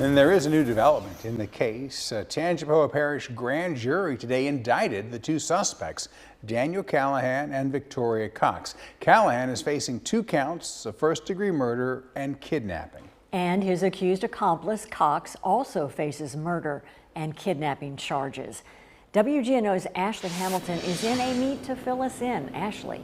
And there is a new development in the case. A Tangipahoa Parish grand jury today indicted the two suspects, Daniel Callahan and Victoria Cox. Callahan is facing 2 counts of first-degree murder and kidnapping. And his accused accomplice, Cox, also faces murder and kidnapping charges. WGNO's Ashley Hamilton is in a meet to fill us in. Ashley.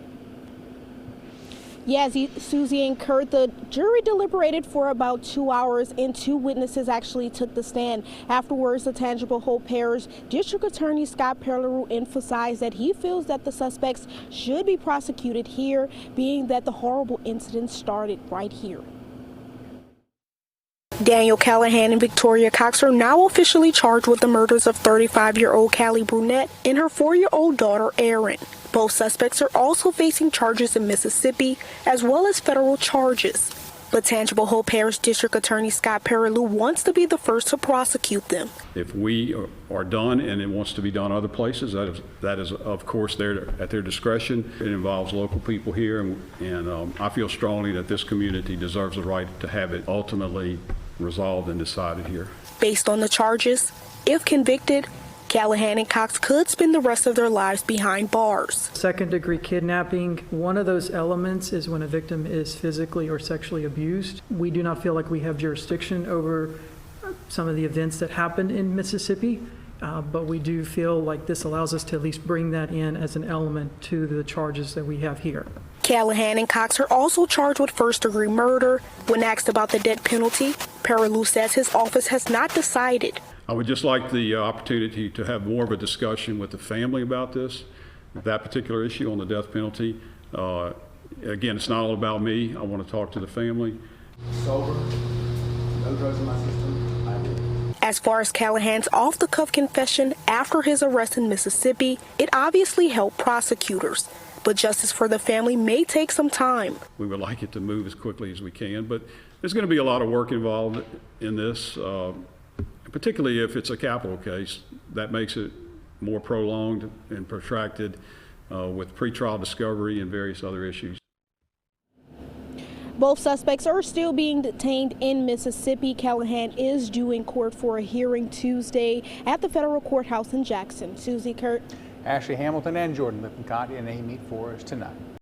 Yes, Susie and Kurt, the jury deliberated for about 2 hours and 2 witnesses actually took the stand. Afterwards, the Tangipahoa Parish District Attorney Scott Perleroux emphasized that he feels that the suspects should be prosecuted here, being that the horrible incident started right here. Daniel Callahan and Victoria Cox are now officially charged with the murders of 35-year-old Callie Brunette and her 4-year-old daughter, Erin. Both suspects are also facing charges in Mississippi, as well as federal charges. But Tangipahoa Parish District Attorney Scott Perleroux wants to be the first to prosecute them. If we are done and it wants to be done other places, that is of course at their discretion. It involves local people here, and I feel strongly that this community deserves the right to have it ultimately resolved and decided here. Based on the charges, if convicted, Callahan and Cox could spend the rest of their lives behind bars. Second-degree kidnapping, one of those elements is when a victim is physically or sexually abused. We do not feel like we have jurisdiction over some of the events that happened in Mississippi, but we do feel like this allows us to at least bring that in as an element to the charges that we have here. Callahan and Cox are also charged with first-degree murder. When asked about the death penalty, Perleroux says his office has not decided. I would just like the opportunity to have more of a discussion with the family about this, that particular issue on the death penalty. Again, it's not all about me. I want to talk to the family. Sober, no drugs in my system, I will. As far as Callahan's off-the-cuff confession after his arrest in Mississippi, it obviously helped prosecutors. But justice for the family may take some time. We would like it to move as quickly as we can, but there's going to be a lot of work involved in this. Particularly if it's a capital case, that makes it more prolonged and protracted with pretrial discovery and various other issues. Both suspects are still being detained in Mississippi. Callahan is due in court for a hearing Tuesday at the federal courthouse in Jackson. Susie, Kurt. Ashley Hamilton and Jordan Lippincott in a meet for us tonight.